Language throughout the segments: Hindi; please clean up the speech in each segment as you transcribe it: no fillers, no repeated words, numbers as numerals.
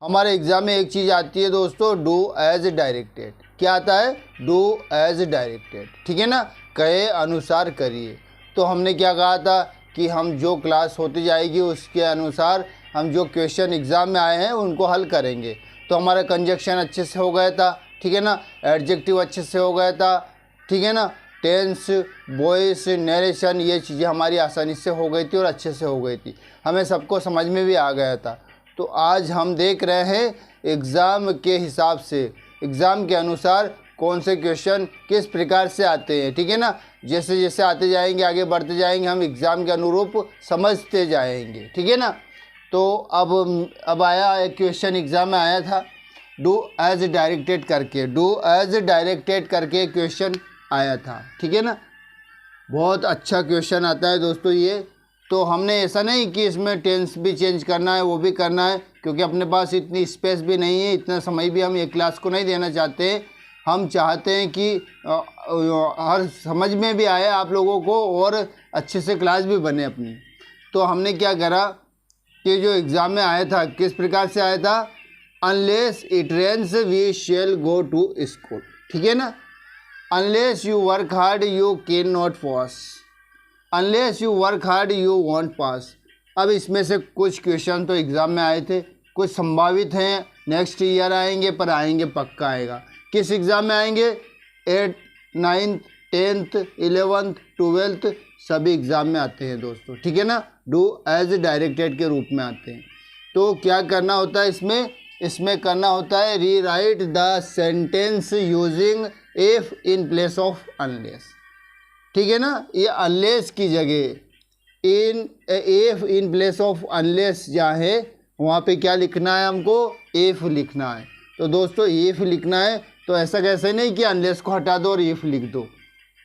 हमारे एग्ज़ाम में एक चीज़ आती है दोस्तों, डू एज डायरेक्टेड। क्या आता है? डू एज डायरेक्टेड, ठीक है ना, कहे अनुसार करिए। तो हमने क्या कहा था कि हम जो क्लास होती जाएगी उसके अनुसार हम जो क्वेश्चन एग्ज़ाम में आए हैं उनको हल करेंगे। तो हमारा कंजक्शन अच्छे से हो गया था, ठीक है ना, एडजेक्टिव अच्छे से हो गया था, ठीक है ना, टेंस, वॉइस, नरेशन, ये चीज़ें हमारी आसानी से हो गई थी और अच्छे से हो गई थी, हमें सबको समझ में भी आ गया था। तो आज हम देख रहे हैं एग्ज़ाम के हिसाब से, एग्ज़ाम के अनुसार कौन से क्वेश्चन किस प्रकार से आते हैं, ठीक है ना। जैसे जैसे आते जाएंगे, आगे बढ़ते जाएंगे, हम एग्ज़ाम के अनुरूप समझते जाएंगे, ठीक है ना। तो अब आया एक क्वेश्चन एग्ज़ाम में आया था, डू एज डायरेक्टेड करके, डू एज डायरेक्टेड करके क्वेश्चन आया था, ठीक है ना। बहुत अच्छा क्वेश्चन आता है दोस्तों ये। तो हमने ऐसा नहीं कि इसमें टेंस भी चेंज करना है, वो भी करना है, क्योंकि अपने पास इतनी स्पेस भी नहीं है, इतना समय भी हम एक क्लास को नहीं देना चाहते। हम चाहते हैं कि हर समझ में भी आए आप लोगों को और अच्छे से क्लास भी बने अपनी। तो हमने क्या करा कि जो एग्ज़ाम में आया था किस प्रकार से आया था, unless it rains we shall go to school, ठीक है ना। Unless you work hard you can not pass, unless you work hard you won't pass. अब इसमें से कुछ क्वेश्चन तो एग्ज़ाम में आए थे, कुछ संभावित हैं, नेक्स्ट ईयर आएंगे, पर आएंगे पक्का आएगा। किस एग्ज़ाम में आएंगे? 8th, 9th, 10th, 11th, 12th सभी एग्ज़ाम में आते हैं दोस्तों, ठीक है ना, डू एज डायरेक्टेड के रूप में आते हैं। तो क्या करना होता है इसमें करना होता है री right the sentence using if in place of unless, ठीक है ना। ये अनलेस की जगह if in place of unless जहाँ है वहाँ पे क्या लिखना है हमको? इफ लिखना है। तो दोस्तों इफ लिखना है तो ऐसा कैसे नहीं कि अनलेस को हटा दो और इफ लिख दो,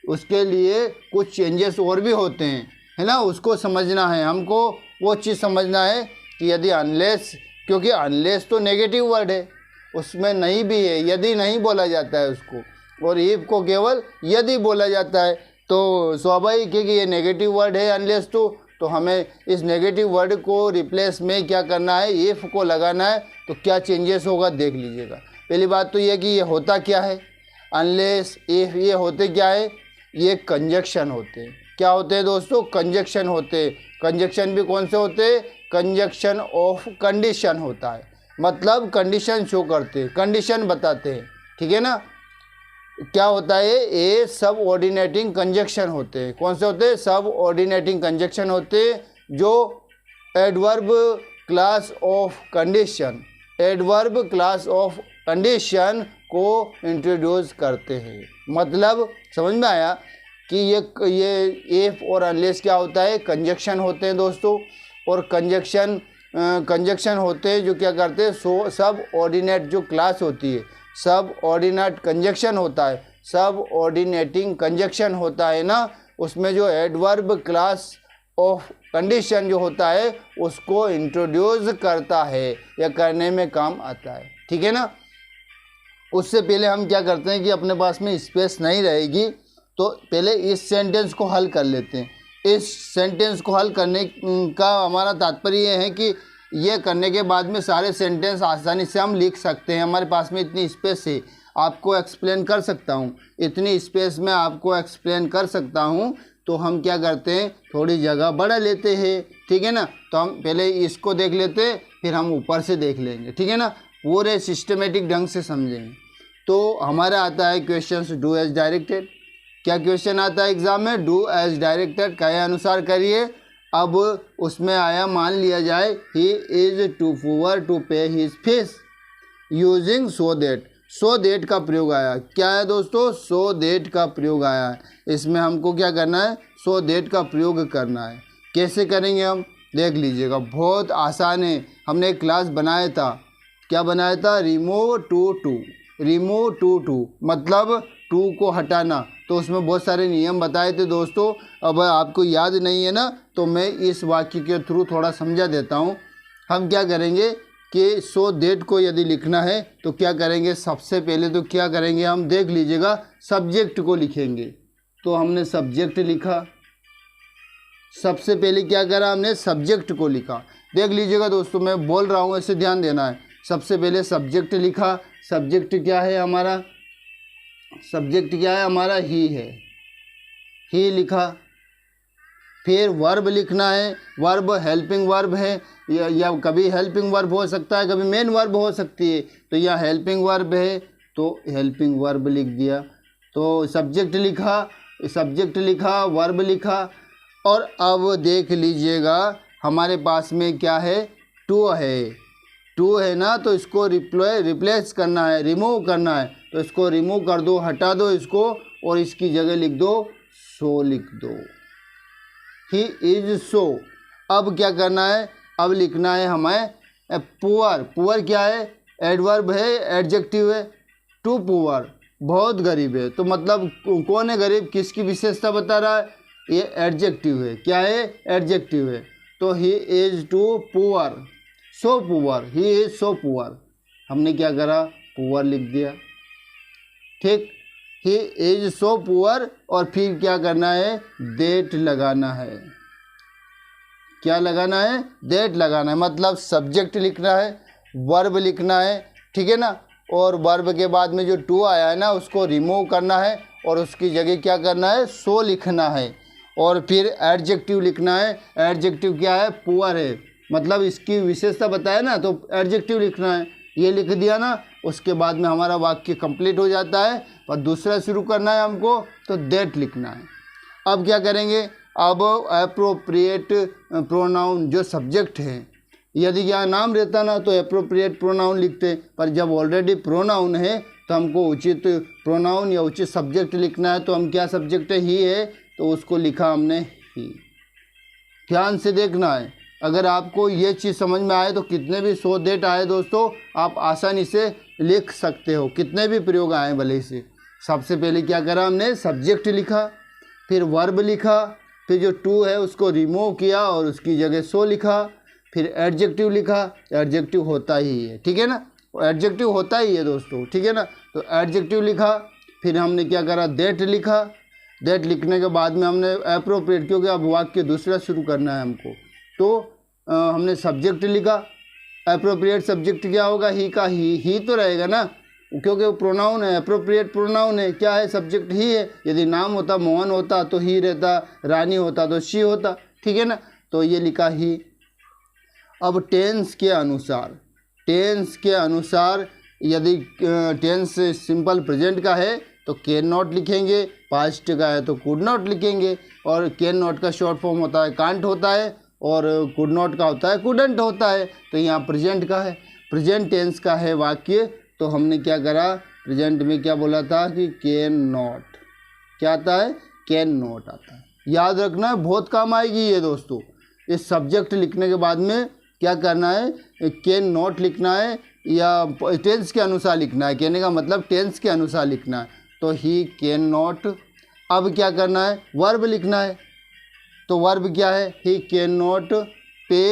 उसके लिए कुछ चेंजेस और भी होते हैं, है ना, उसको समझना है हमको। वो चीज़ समझना है कि यदि अनलेस, क्योंकि अनलेस तो नेगेटिव वर्ड है, उसमें नहीं भी है, यदि नहीं बोला जाता है उसको, और इफ को केवल यदि बोला जाता है। तो स्वाभाविक है कि ये नेगेटिव वर्ड है अनलेस तो हमें इस नेगेटिव वर्ड को रिप्लेस में क्या करना है? इफ़ को लगाना है। तो क्या चेंजेस होगा देख लीजिएगा। पहली बात तो ये कि ये होता क्या है, अनलेस, इफ़, ये होते क्या है? ये कंजक्शन होते हैं। क्या होते हैं दोस्तों? कंजक्शन होते हैं। कंजक्शन भी कौन से होते हैं? कंजक्शन ऑफ कंडीशन होता है, मतलब कंडीशन शो करते हैं, कंडीशन बताते हैं, ठीक है ना। क्या होता है? ए सब ऑर्डिनेटिंग कंजक्शन होते हैं। कौन से होते हैं? सब ऑर्डिनेटिंग कंजक्शन होते हैं, जो adverb class of condition, adverb class of condition को इंट्रोड्यूस करते हैं। मतलब समझ में आया कि ये इफ और अनलेस क्या होता है? कंजक्शन होते हैं दोस्तों। और कंजक्शन होते हैं जो क्या करते हैं? सब ऑर्डिनेट जो क्लास होती है, सब ऑर्डिनेट कंजक्शन होता है, सब ऑर्डिनेटिंग कंजक्शन होता है ना, उसमें जो एडवर्ब क्लास ऑफ कंडीशन जो होता है उसको इंट्रोड्यूस करता है या करने में काम आता है, ठीक है ना। उससे पहले हम क्या करते हैं कि अपने पास में स्पेस नहीं रहेगी, तो पहले इस सेंटेंस को हल कर लेते हैं। इस सेंटेंस को हल करने का हमारा तात्पर्य ये है कि ये करने के बाद में सारे सेंटेंस आसानी से हम लिख सकते हैं। हमारे पास में इतनी स्पेस है, आपको एक्सप्लेन कर सकता हूँ, इतनी स्पेस में आपको एक्सप्लेन कर सकता हूँ। तो हम क्या करते हैं? थोड़ी जगह बढ़ा लेते हैं, ठीक है ना। तो हम पहले इसको देख लेते हैं, फिर हम ऊपर से देख लेंगे, ठीक है ना, पूरे सिस्टमेटिक ढंग से समझेंगे। तो हमारा आता है क्वेश्चन डू एज डायरेक्टेड। क्या क्वेश्चन आता है एग्जाम में? डू एज डायरेक्टेड, कहे अनुसार करिए। अब उसमें आया, मान लिया जाए he is too poor to pay his fees using so that, so that का प्रयोग आया। क्या है दोस्तों? सो दैट का प्रयोग आया है। इसमें हमको क्या करना है? सो दैट का प्रयोग करना है। कैसे करेंगे हम? देख लीजिएगा, बहुत आसान है। हमने एक क्लास बनाया था, क्या बनाया था? रिमूव टू, रिमूव टू मतलब टू को हटाना। तो उसमें बहुत सारे नियम बताए थे दोस्तों। अब आपको याद नहीं है ना, तो मैं इस वाक्य के थ्रू थोड़ा समझा देता हूँ। हम क्या करेंगे कि सो दैट को यदि लिखना है तो क्या करेंगे? सबसे पहले तो क्या करेंगे हम? देख लीजिएगा, सब्जेक्ट को लिखेंगे। तो हमने सब्जेक्ट लिखा, सबसे पहले क्या करा हमने? सब्जेक्ट को लिखा। देख लीजिएगा दोस्तों, मैं बोल रहा हूँ, ऐसे ध्यान देना है। सबसे पहले सब्जेक्ट लिखा। सब्जेक्ट क्या है हमारा? सब्जेक्ट क्या है हमारा? ही है, ही लिखा। फिर वर्ब लिखना है। वर्ब हेल्पिंग वर्ब है, या कभी हेल्पिंग वर्ब हो सकता है, कभी मेन वर्ब हो सकती है। तो यह हेल्पिंग वर्ब है, तो हेल्पिंग वर्ब लिख दिया। तो सब्जेक्ट लिखा, सब्जेक्ट लिखा, वर्ब लिखा। और अब देख लीजिएगा हमारे पास में क्या है? टू है। टू है ना, तो इसको रिप्लेस करना है, रिमूव करना है। तो इसको रिमूव कर दो, हटा दो इसको, और इसकी जगह लिख दो सो लिख दो। ही इज सो। अब क्या करना है? अब लिखना है हमें पुअर। पुअर क्या है? एडवर्ब है, एडजेक्टिव है। टू पुअर, बहुत गरीब है। तो मतलब कौन है गरीब? किसकी विशेषता बता रहा है? ये एडजेक्टिव है। क्या है? एडजेक्टिव है। तो he is too poor, so poor, he is so poor. हमने क्या करा? पुअर लिख दिया। ठीक, ही इज सो पुअर। और फिर क्या करना है? दैट लगाना है। क्या लगाना है? दैट लगाना है। मतलब सब्जेक्ट लिखना है, वर्ब लिखना है, ठीक है ना। और वर्ब के बाद में जो टू आया है ना, उसको रिमूव करना है, और उसकी जगह क्या करना है? सो लिखना है। और फिर एडजेक्टिव लिखना है। एडजेक्टिव क्या है? पुअर है, मतलब इसकी विशेषता बताया ना, तो एडजेक्टिव लिखना है। ये लिख दिया ना, उसके बाद में हमारा वाक्य कंप्लीट हो जाता है। और दूसरा शुरू करना है हमको, तो दैट लिखना है। अब क्या करेंगे? अब एप्रोप्रिएट प्रोनाउन जो सब्जेक्ट है, यदि यहाँ नाम रहता ना तो एप्रोप्रिएट प्रोनाउन लिखते, पर जब ऑलरेडी प्रोनाउन है तो हमको उचित प्रोनाउन या उचित सब्जेक्ट लिखना है। तो हम क्या सब्जेक्ट है? ही है, तो उसको लिखा हमने ही। ध्यान से देखना है। अगर आपको ये चीज़ समझ में आए तो कितने भी सो दैट आए दोस्तों, आप आसानी से लिख सकते हो, कितने भी प्रयोग आए भले से। सबसे पहले क्या करा हमने? सब्जेक्ट लिखा, फिर वर्ब लिखा, फिर जो टू है उसको रिमूव किया और उसकी जगह सो लिखा, फिर एडजेक्टिव लिखा। एडजेक्टिव होता ही है, ठीक है ना, एडजेक्टिव होता ही है दोस्तों, ठीक है ना। तो एडजेक्टिव लिखा, फिर हमने क्या करा? दैट लिखा। दैट लिखने के बाद में हमने एप्रोप्रिएट, क्योंकि अब वाक्य दूसरा शुरू करना है हमको, तो हमने सब्जेक्ट लिखा। एप्रोप्रिएट सब्जेक्ट क्या होगा? ही का ही तो रहेगा ना, क्योंकि वो प्रोनाउन है, एप्रोप्रिएट प्रोनाउन है। क्या है? सब्जेक्ट ही है। यदि नाम होता, मोहन होता तो ही रहता, रानी होता तो शी होता, ठीक है ना। तो ये लिखा ही। अब टेंस के अनुसार, टेंस के अनुसार यदि टेंस सिंपल प्रेजेंट का है तो कैन नॉट लिखेंगे, पास्ट का है तो कुड नॉट लिखेंगे। और कैन नॉट का शॉर्ट फॉर्म होता है कांट होता है, और कुड नॉट का होता है कुडंट होता है। तो यहाँ प्रेजेंट का है, प्रेजेंट टेंस का है वाक्य, तो हमने क्या करा? प्रेजेंट में क्या बोला था कि कैन नॉट। क्या आता है? कैन नॉट आता है। याद रखना है, बहुत काम आएगी ये दोस्तों। इस सब्जेक्ट लिखने के बाद में क्या करना है? कैन नॉट लिखना है, या टेंस के अनुसार लिखना है। कहने का मतलब टेंस के अनुसार लिखना है। तो ही कैन नॉट। अब क्या करना है? वर्ब लिखना है। तो वर्ब क्या है? ही कैन नॉट पे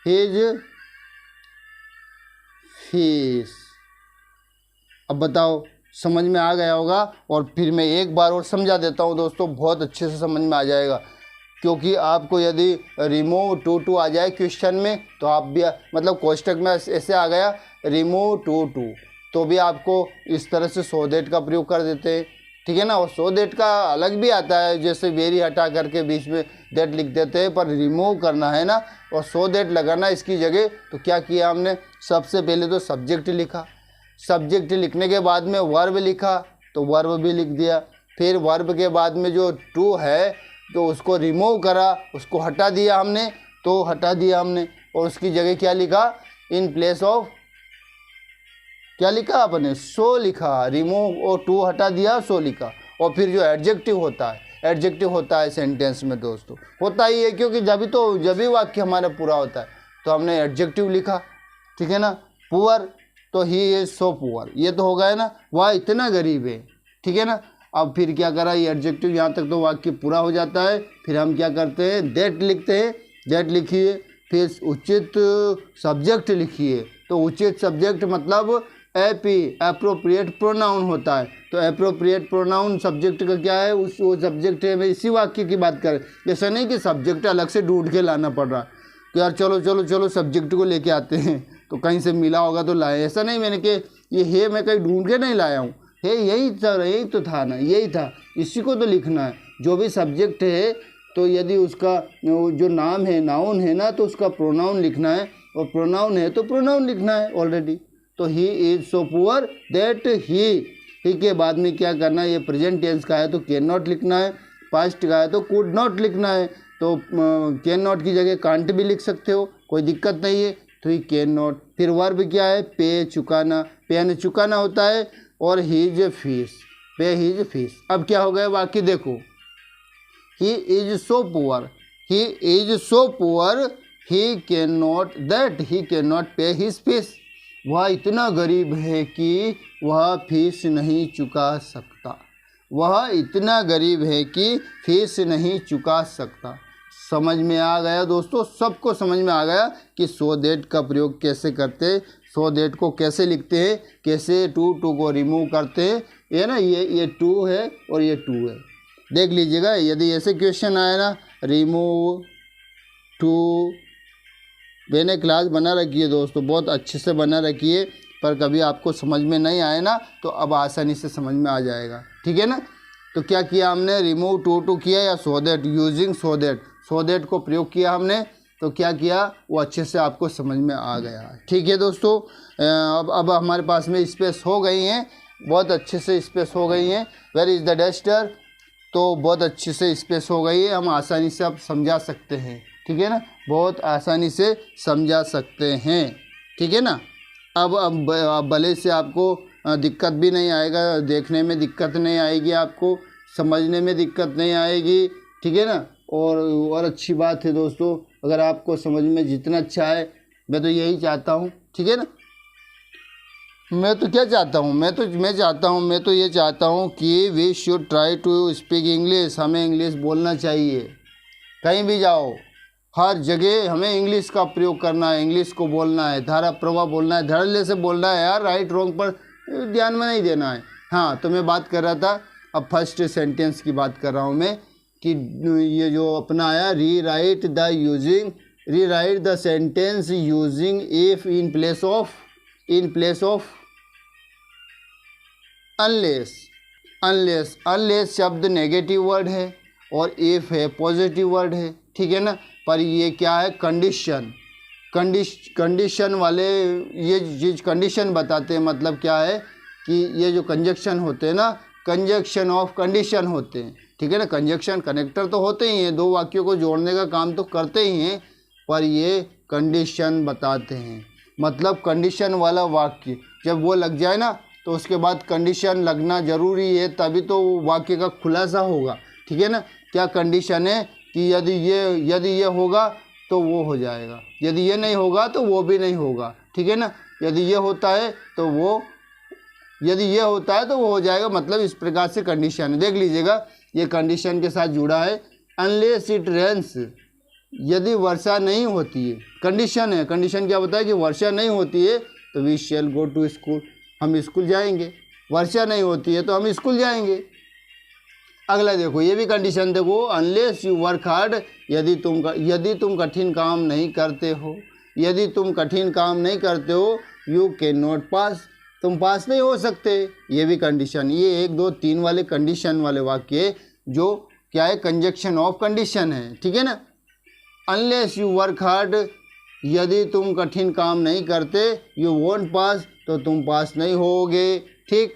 हिज फीस। अब बताओ, समझ में आ गया होगा। और फिर मैं एक बार और समझा देता हूँ दोस्तों, बहुत अच्छे से समझ में आ जाएगा। क्योंकि आपको यदि रिमूव टू आ जाए क्वेश्चन में, तो आप भी मतलब कोष्टक में ऐसे आ गया रिमूव टू, तो भी आपको इस तरह से सो दैट का प्रयोग कर देते हैं, ठीक है ना। और सो दैट का अलग भी आता है, जैसे वेरी हटा करके बीच में दैट लिख देते हैं, पर रिमूव करना है ना, और सो दैट लगाना इसकी जगह। तो क्या किया हमने? सबसे पहले तो सब्जेक्ट लिखा। सब्जेक्ट लिखने के बाद में वर्ब लिखा, तो वर्ब भी लिख दिया। फिर वर्ब के बाद में जो टू है तो उसको रिमूव करा, उसको हटा दिया हमने, तो हटा दिया हमने, और उसकी जगह क्या लिखा? इन प्लेस ऑफ क्या लिखा आपने? सो लिखा। रिमूव और टू हटा दिया, सो लिखा। और फिर जो एडजेक्टिव होता है, एडजेक्टिव होता है सेंटेंस में दोस्तों, होता ही है, क्योंकि जब भी वाक्य हमारा पूरा होता है तो हमने एडजेक्टिव लिखा, ठीक है ना। पुअर, तो ही इज सो पुअर, ये तो हो गया ना, वह इतना गरीब है, ठीक है ना। अब फिर क्या करा? ये एडजेक्टिव यहाँ तक तो वाक्य पूरा हो जाता है। फिर हम क्या करते हैं? दैट लिखते हैं। दैट लिखिए, फिर उचित सब्जेक्ट लिखिए। तो उचित सब्जेक्ट मतलब एपी एप्रोप्रिएट प्रोनाउन होता है। तो एप्रोप्रिएट प्रोनाउन सब्जेक्ट का क्या है, उस वो सब्जेक्ट है, मैं इसी वाक्य की बात करें। ऐसा नहीं कि सब्जेक्ट अलग से ढूंढ के लाना पड़ रहा कि यार चलो चलो चलो सब्जेक्ट को लेके आते हैं, तो कहीं से मिला होगा तो लाए। ऐसा नहीं मैंने कि ये है मैं कहीं ढूंढ के नहीं लाया हूँ, है यही तो था ना, यही था, इसी को तो लिखना है। जो भी सब्जेक्ट है तो यदि उसका जो नाम है नाउन है ना, तो उसका प्रोनाउन लिखना है, और प्रोनाउन है तो प्रोनाउन लिखना है ऑलरेडी। तो he is so poor that he के बाद में क्या करना है, ये प्रेजेंट टेंस का है तो कैन नॉट लिखना है, पास्ट का है तो कुड नॉट लिखना है। तो कैन नॉट की जगह कांट भी लिख सकते हो, कोई दिक्कत नहीं है। तो ही कैन नॉट। फिर वर्ब क्या है, पे चुकाना, पेन चुकाना होता है, और हीज फीस, पे हीज फीस। अब क्या हो गया वाक्य देखो, ही is so poor, he is so poor he can not that he can not पे हिज फीस। वह इतना गरीब है कि वह फीस नहीं चुका सकता, वह इतना गरीब है कि फीस नहीं चुका सकता। समझ में आ गया दोस्तों, सबको समझ में आ गया कि सो दैट का प्रयोग कैसे करते, सो दैट को कैसे लिखते हैं, कैसे टू को रिमूव करते हैं। ये ना ये टू है और ये टू है, देख लीजिएगा। यदि ऐसे क्वेश्चन आए ना, रिमूव टू, मैंने क्लास बना रखी है दोस्तों, बहुत अच्छे से बना रखी है, पर कभी आपको समझ में नहीं आए ना तो अब आसानी से समझ में आ जाएगा, ठीक है ना। तो क्या किया हमने, रिमूव टू किया या so that, using so that को प्रयोग किया हमने, तो क्या किया वो अच्छे से आपको समझ में आ गया, ठीक है दोस्तों। अब हमारे पास में स्पेस हो गई हैं, बहुत अच्छे से स्पेस हो गई हैं। वेयर इज़ द डस्टर, तो बहुत अच्छे से स्पेस हो गई है, हम आसानी से अब समझा सकते हैं, ठीक है ना, बहुत आसानी से समझा सकते हैं, ठीक है ना। अब भले से आपको दिक्कत भी नहीं आएगा, देखने में दिक्कत नहीं आएगी, आपको समझने में दिक्कत नहीं आएगी, ठीक है ना। और अच्छी बात है दोस्तों, अगर आपको समझ में जितना अच्छा है, मैं तो यही चाहता हूँ, ठीक है ना। मैं तो क्या चाहता हूँ, मैं तो ये चाहता हूँ कि we should try to speak English, हमें इंग्लिश बोलना चाहिए। कहीं भी जाओ, हर जगह हमें इंग्लिश का प्रयोग करना है, इंग्लिश को बोलना है, धारा प्रवाह बोलना है, धड़ल्ले से बोलना है यार, राइट रॉन्ग पर ध्यान में नहीं देना है। हाँ, तो मैं बात कर रहा था, अब फर्स्ट सेंटेंस की बात कर रहा हूँ मैं, कि ये जो अपना आया, rewrite the sentence using if in place of unless शब्द नेगेटिव वर्ड है और इफ है पॉजिटिव वर्ड है, ठीक है ना। पर ये क्या है, कंडीशन वाले ये चीज़ कंडीशन बताते हैं। मतलब क्या है कि ये जो कंजक्शन होते हैं ना, कंजक्शन ऑफ कंडीशन होते हैं, ठीक है ना। कंजक्शन कनेक्टर तो होते ही हैं, दो वाक्यों को जोड़ने का काम तो करते ही हैं, पर ये कंडीशन बताते हैं। मतलब कंडीशन वाला वाक्य जब वो लग जाए ना, तो उसके बाद कंडीशन लगना ज़रूरी है, तभी तो वाक्य का खुलासा होगा, ठीक है ना। क्या कंडीशन है कि यदि ये होगा तो वो हो जाएगा, यदि ये नहीं होगा तो वो भी नहीं होगा, ठीक है ना। यदि ये होता है तो वो हो जाएगा, मतलब इस प्रकार से कंडीशन है। देख लीजिएगा, ये कंडीशन के साथ जुड़ा है। अनलेस इट रेन्स, यदि वर्षा नहीं होती है, कंडीशन है। कंडीशन क्या बताया कि वर्षा नहीं होती है तो we shall go to school, हम स्कूल जाएंगे। वर्षा नहीं होती है तो हम स्कूल जाएंगे। अगला देखो, ये भी कंडीशन देखो, अनलेस यू वर्क हार्ड, यदि तुम कठिन काम नहीं करते हो, यू कैन नॉट पास, तुम पास नहीं हो सकते। ये भी कंडीशन, ये 1 2 3 वाले कंडीशन वाले वाक्य जो क्या है, कंजक्शन ऑफ कंडीशन है, ठीक है ना। अनलेस यू वर्क हार्ड, यदि तुम कठिन काम नहीं करते, यू वोंट पास, तो तुम पास नहीं होगे, ठीक।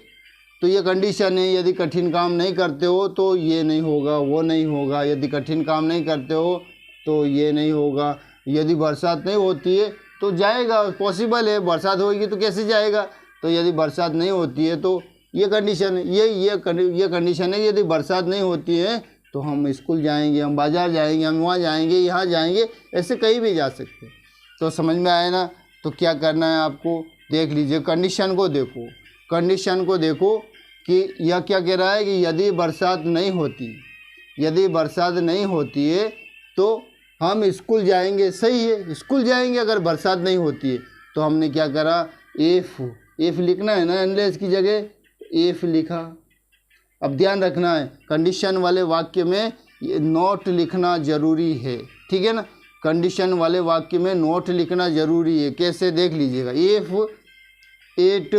तो ये कंडीशन है, यदि कठिन काम नहीं करते हो तो ये नहीं होगा, वो नहीं होगा। यदि कठिन काम नहीं करते हो तो ये नहीं होगा। यदि बरसात नहीं होती है तो जाएगा, पॉसिबल है, बरसात होगी तो कैसे जाएगा। तो यदि बरसात नहीं होती है तो ये कंडीशन है, ये कंडीशन है, यदि बरसात नहीं होती है तो हम स्कूल जाएंगे, हम बाज़ार जाएंगे, हम वहाँ जाएंगे, यहाँ जाएंगे, ऐसे कहीं भी जा सकते। तो समझ में आए ना। तो क्या करना है आपको, देख लीजिए, कंडीशन को देखो कि यह क्या कह रहा है कि यदि बरसात नहीं होती है तो हम स्कूल जाएंगे, सही है, स्कूल जाएंगे। अगर बरसात नहीं होती है तो हमने क्या करा, इफ़ इफ़ लिखना है ना अनलेस की जगह, इफ़ लिखा। अब ध्यान रखना है कंडीशन वाले वाक्य में ये नॉट लिखना जरूरी है, ठीक है ना। कंडीशन वाले वाक्य में नॉट लिखना जरूरी है। कैसे देख लीजिएगा, इफ़ इट,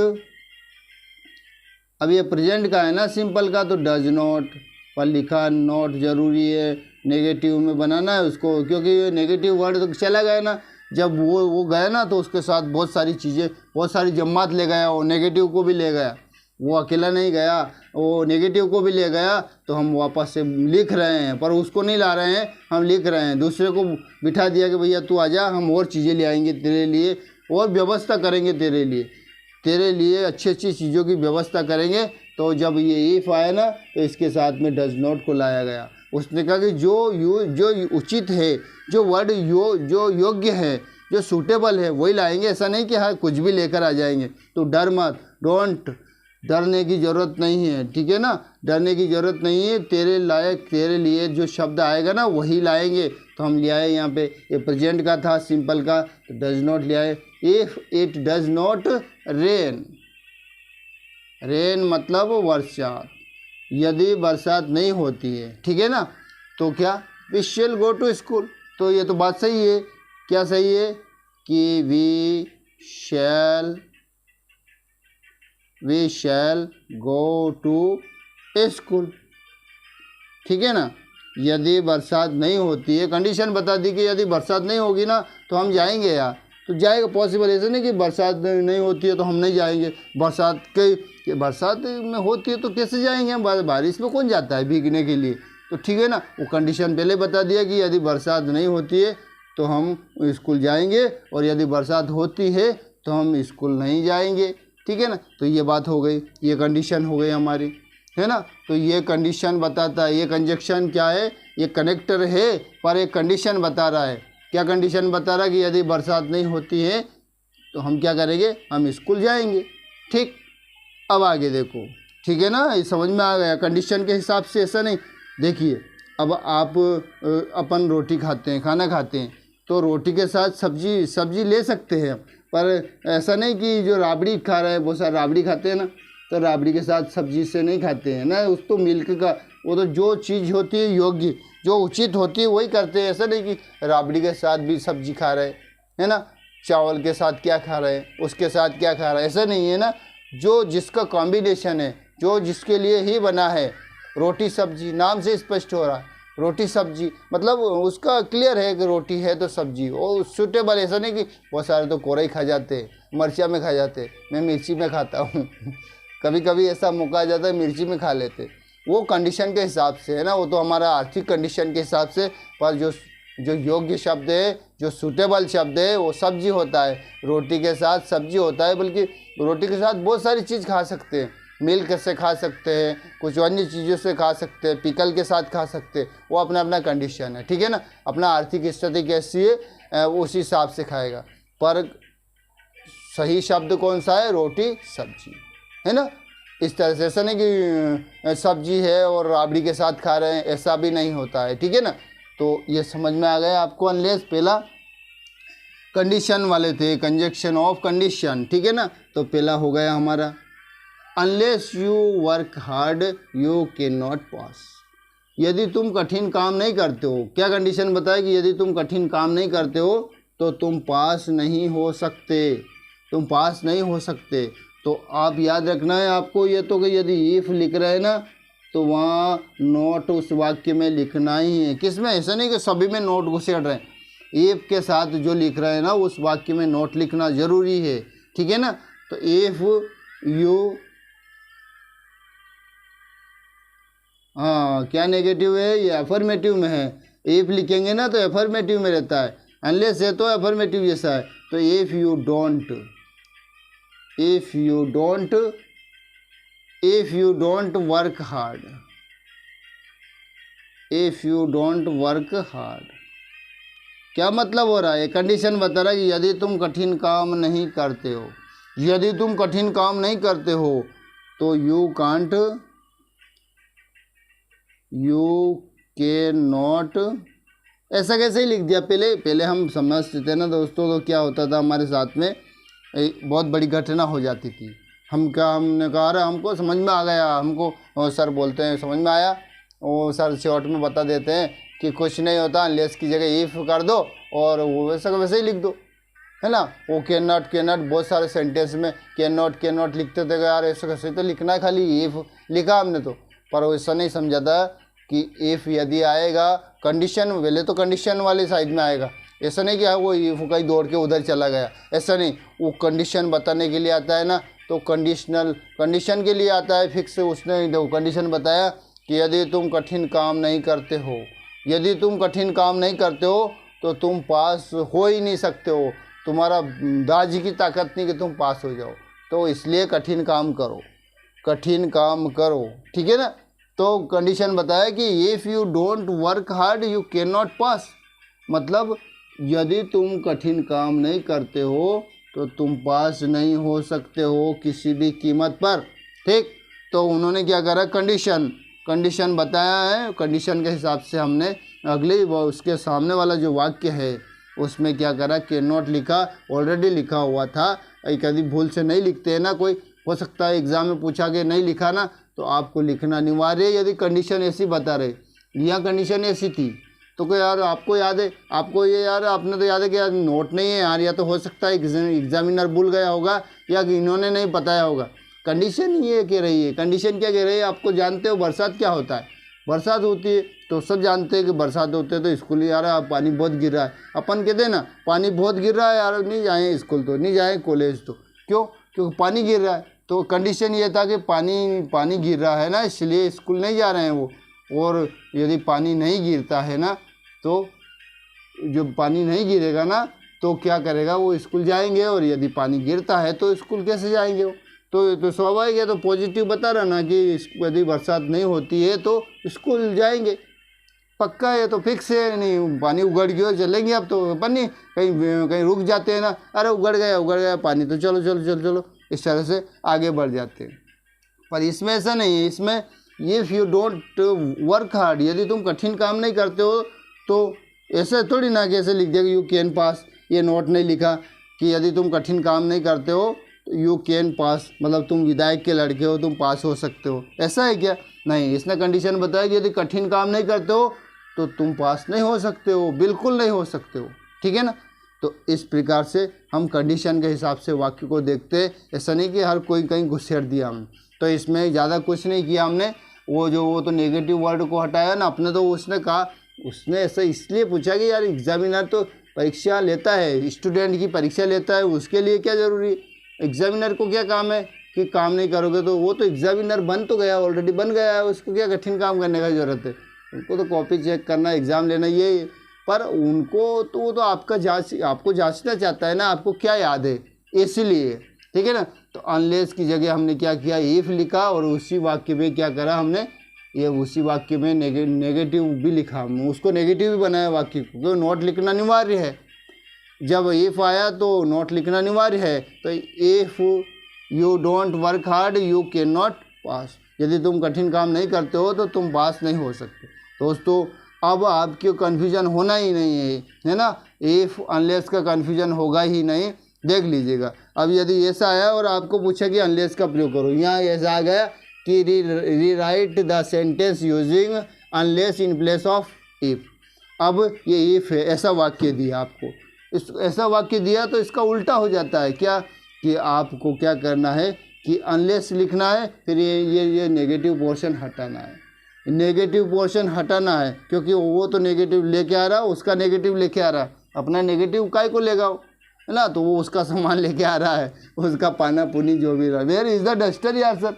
अब ये प्रेजेंट का है ना सिंपल का, तो डज नॉट पर लिखा नॉट जरूरी है। नेगेटिव में बनाना है उसको, क्योंकि ये नेगेटिव वर्ड तो चला गया ना, जब वो गया ना तो उसके साथ बहुत सारी चीज़ें, बहुत सारी जमात ले गया, वो नेगेटिव को भी ले गया, वो अकेला नहीं गया, वो नेगेटिव को भी ले गया। तो हम वापस से लिख रहे हैं, पर उसको नहीं ला रहे हैं, हम लिख रहे हैं। दूसरे को बिठा दिया कि भैया तू आजा, हम और चीज़ें ले आएंगे तेरे लिए, और व्यवस्था करेंगे तेरे लिए अच्छी अच्छी चीज़ों की व्यवस्था करेंगे। तो जब ये इफ़ आया ना तो इसके साथ में डज नॉट को लाया गया। उसने कहा कि जो उचित है, जो वर्ड जो योग्य है, जो सूटेबल है वही लाएंगे। ऐसा नहीं कि हाँ कुछ भी लेकर आ जाएंगे। तो डर मत, डोंट, डरने की ज़रूरत नहीं है, ठीक है ना, डरने की ज़रूरत नहीं है। तेरे लायक, तेरे लिए जो शब्द आएगा ना वही लाएंगे। तो हम ले आए यहाँ पे, ये प्रेजेंट का था सिंपल का, तो डज नॉट ले आए। If it does not rain, rain मतलब बरसात, यदि बरसात नहीं होती है, ठीक है ना, तो क्या we shall go to school. तो ये तो बात सही है। क्या सही है कि we shall go to school, ठीक है ना। यदि बरसात नहीं होती है, कंडीशन बता दी कि यदि बरसात नहीं होगी ना तो हम जाएंगे यार, तो जाएगा पॉसिबल। ऐसा नहीं कि बरसात नहीं होती है तो हम नहीं जाएंगे, बरसात में होती है तो कैसे जाएंगे हम, बारिश में कौन जाता है भीगने के लिए। तो ठीक है ना, वो कंडीशन पहले बता दिया कि यदि बरसात नहीं होती है तो हम स्कूल जाएंगे, और यदि बरसात होती है तो हम स्कूल नहीं जाएंगे, ठीक है ना। तो ये बात हो गई, ये कंडीशन हो गई हमारी, है ना। तो ये कंडीशन बताता है, ये कंजक्शन क्या है, ये कनेक्टर है पर एक कंडीशन बता रहा है। क्या कंडीशन बता रहा है कि यदि बरसात नहीं होती है तो हम क्या करेंगे, हम स्कूल जाएंगे, ठीक। अब आगे देखो, ठीक है ना, ये समझ में आ गया कंडीशन के हिसाब से। ऐसा नहीं, देखिए अब आप अपन रोटी खाते हैं, खाना खाते हैं, तो रोटी के साथ सब्जी ले सकते हैं, पर ऐसा नहीं कि जो राबड़ी खा रहे हैं, बहुत सारा राबड़ी खाते हैं ना, तो राबड़ी के साथ सब्जी से नहीं खाते हैं ना, उस तो मिल्क का, वो तो जो चीज़ होती है योग्य, जो उचित होती है वही करते हैं। ऐसा नहीं कि राबड़ी के साथ भी सब्जी खा रहे हैं, है ना, चावल के साथ क्या खा रहे हैं, उसके साथ क्या खा रहे हैं, ऐसा नहीं है ना। जो जिसका कॉम्बिनेशन है, जो जिसके लिए ही बना है, रोटी सब्जी नाम से स्पष्ट हो रहा है, रोटी सब्जी मतलब उसका क्लियर है कि रोटी है तो सब्जी, और सूटेबल। ऐसा नहीं कि बहुत सारे तो कोरा ही खा जाते हैं, मिर्चा में खा जाते हैं, मैं मिर्ची में खाता हूँ कभी कभी ऐसा मौका आ जाता है मिर्ची में खा लेते, वो कंडीशन के हिसाब से है ना, वो तो हमारा आर्थिक कंडीशन के हिसाब से। पर जो योग्य शब्द है, जो सूटेबल शब्द है, वो सब्जी होता है, रोटी के साथ सब्जी होता है। बल्कि रोटी के साथ बहुत सारी चीज़ खा सकते हैं, मिल्क से खा सकते हैं, कुछ अन्य चीज़ों से खा सकते हैं, पिकल के साथ खा सकते हैं, वो अपना अपना कंडीशन है, ठीक है ना। अपना आर्थिक स्थिति कैसी है उस हिसाब से खाएगा। पर सही शब्द कौन सा है, रोटी सब्जी, है ना। इस तरह से ऐसा नहीं कि सब्जी है और राबड़ी के साथ खा रहे हैं, ऐसा भी नहीं होता है, ठीक है ना। तो ये समझ में आ गया आपको। अनलेस पहला कंडीशन वाले थे, कंजक्शन ऑफ कंडीशन, ठीक है ना। तो पहला हो गया हमारा unless you work hard you can not पास। यदि तुम कठिन काम नहीं करते हो, क्या कंडीशन बताए कि यदि तुम कठिन काम नहीं करते हो तो तुम पास नहीं हो सकते, तुम पास नहीं हो सकते। तो आप याद रखना है आपको ये तो कि यदि इफ़ लिख रहे हैं ना तो वहाँ नोट उस वाक्य में लिखना ही है। किस में, ऐसा नहीं कि सभी में नोट घुसेड़ रहे हैं, इफ़ के साथ जो लिख रहे हैं ना उस वाक्य में नोट लिखना ज़रूरी है, ठीक है ना। तो इफ़ यू, हाँ क्या नेगेटिव है, ये अफर्मेटिव में है। इफ़ लिखेंगे ना तो अफर्मेटिव में रहता है, अनलेस है तो अफर्मेटिव जैसा है। तो if you don't work hard, if you don't work hard, क्या मतलब हो रहा है, कंडीशन बता रहा है कि यदि तुम कठिन काम नहीं करते हो, यदि तुम कठिन काम नहीं करते हो तो यू कैन नॉट, ऐसा कैसे ही लिख दिया। पहले हम समझते थे ना दोस्तों, तो क्या होता था हमारे साथ में, बहुत बड़ी घटना हो जाती थी। हमने कहा अरे हमको समझ में आ गया, हमको और सर बोलते हैं समझ में आया, वो सर शॉर्ट में बता देते हैं कि कुछ नहीं होता, अनलेस की जगह इफ़ कर दो और वो वैसा का वैसे ही लिख दो, है ना। वो कैन नॉट बहुत सारे सेंटेंस में कैन नॉट लिखते थे यार, ऐसा कैसे तो लिखना है, खाली इफ़ लिखा हमने तो, पर वो ऐसा नहीं समझा था कि इफ़ यदि आएगा कंडीशन, पहले तो कंडीशन वाली साइड में आएगा, ऐसा नहीं कि वो इफ़ कहीं दौड़ के उधर चला गया, ऐसा नहीं, वो कंडीशन बताने के लिए आता है ना, तो कंडीशन के लिए आता है फिक्स। उसने कंडीशन बताया कि यदि तुम कठिन काम नहीं करते हो, यदि तुम कठिन काम नहीं करते हो तो तुम पास हो ही नहीं सकते हो, तुम्हारा दाजी की ताकत नहीं कि तुम पास हो जाओ, तो इसलिए कठिन काम करो, कठिन काम करो, ठीक है ना। तो कंडीशन बताया कि if you don't work hard you can not पास, मतलब यदि तुम कठिन काम नहीं करते हो तो तुम पास नहीं हो सकते हो किसी भी कीमत पर, ठीक। तो उन्होंने क्या करा, कंडीशन बताया है, कंडीशन के हिसाब से हमने अगले उसके सामने वाला जो वाक्य है उसमें क्या करा, कैन नॉट लिखा, ऑलरेडी लिखा हुआ था, कभी भूल से नहीं लिखते हैं ना, कोई हो सकता है एग्ज़ाम में पूछा कि नहीं लिखा ना, तो आपको लिखना अनिवार्य है यदि कंडीशन ऐसी बता रहे, यहाँ कंडीशन ऐसी थी। तो कोई यार आपको याद है, आपको ये यार आपने तो याद है कि यार नोट नहीं है यार, या तो हो सकता है एग्जामिनर भूल गया होगा या कि इन्होंने नहीं बताया होगा। कंडीशन ये कह रही है, कंडीशन क्या कह रही है, आपको जानते हो बरसात क्या होता है, बरसात होती है तो सब जानते हैं कि बरसात होते है तो स्कूल यार पानी बहुत गिर रहा है, अपन कहते हैं ना पानी बहुत गिर रहा है यार, नहीं जाएँ स्कूल तो नहीं जाएँ कॉलेज तो, क्यों, क्योंकि पानी गिर रहा है। तो कंडीशन ये था कि पानी गिर रहा है ना, इसलिए स्कूल नहीं जा रहे हैं वो, और यदि पानी नहीं गिरता है ना तो जब पानी नहीं गिरेगा ना तो क्या करेगा, वो स्कूल जाएंगे, और यदि पानी गिरता है तो स्कूल कैसे जाएंगे वो, तो स्वाभाविक है। तो पॉजिटिव बता रहा ना कि यदि बरसात नहीं होती है तो स्कूल जाएंगे, पक्का है, तो फिक्स है, नहीं पानी उगड़ गया चलेंगे अब तो अपन नहीं कहीं रुक जाते हैं ना, अरे उगड़ गया पानी तो चलो चलो चलो चलो, इस तरह से आगे बढ़ जाते हैं। पर इसमें ऐसा नहीं है, इसमें if you don't work hard, यदि तुम कठिन काम नहीं करते हो तो ऐसे थोड़ी ना कि ऐसे लिख दिया कि यू कैन पास, ये नोट नहीं लिखा कि यदि तुम कठिन काम नहीं करते हो तो यू कैन पास, मतलब तुम विधायक के लड़के हो तुम पास हो सकते हो, ऐसा है क्या, नहीं। इसने कंडीशन बताया कि यदि कठिन काम नहीं करते हो तो तुम पास नहीं हो सकते हो, बिल्कुल नहीं हो सकते हो, ठीक है ना। तो इस प्रकार से हम कंडीशन के हिसाब से वाक्य को देखते हैं, ऐसा नहीं कि हर कोई कहीं घुसेड़ दिया हमने। तो इसमें ज़्यादा कुछ नहीं किया हमने, वो तो नेगेटिव वर्ड को हटाया ना अपने, तो उसने कहा, उसने ऐसा इसलिए पूछा कि यार एग्जामिनर तो परीक्षा लेता है, स्टूडेंट की परीक्षा लेता है, उसके लिए क्या ज़रूरी, एग्जामिनर को क्या काम है कि काम नहीं करोगे तो, वो तो एग्जामिनर बन तो गया, ऑलरेडी बन गया है, उसको क्या कठिन काम करने का ज़रूरत है, उनको तो कॉपी चेक करना, एग्ज़ाम लेना, ये। पर उनको तो वो तो आपको जांचना चाहता है ना, आपको क्या याद है, इसीलिए, ठीक है ना। तो अनलेस की जगह हमने क्या किया, इफ़ लिखा, और उसी वाक्य में क्या करा हमने, ये उसी वाक्य में नेगेटिव भी लिखा, हमने उसको नेगेटिव भी बनाया वाक्य को, क्योंकि नोट लिखना अनिवार्य है, जब इफ़ आया तो नोट लिखना अनिवार्य है। तो if you don't work hard you can not पास, यदि तुम कठिन काम नहीं करते हो तो तुम पास नहीं हो सकते। दोस्तों अब आपको कन्फ्यूजन होना ही नहीं है ना, इफ़ अनलेस का कन्फ्यूजन होगा ही नहीं, देख लीजिएगा। अब यदि ऐसा आया और आपको पूछा कि अनलेस का प्रयोग करो, यहाँ ऐसा आ गया कि rewrite the sentence using unless in place of if. अब ये इफ़ है, ऐसा वाक्य दिया आपको, इस ऐसा वाक्य दिया तो इसका उल्टा हो जाता है क्या, कि आपको क्या करना है कि अनलेस लिखना है, फिर ये नेगेटिव पोर्शन हटाना है, नेगेटिव पोर्शन हटाना है, क्योंकि वो तो नेगेटिव लेके आ रहा, उसका नेगेटिव लेके आ रहा, अपना नेगेटिव काय को लेगा है ना, तो वो उसका सामान लेके आ रहा है, उसका पाना पुनी जो भी रहा, वेयर इज़ द डस्टर यार सर,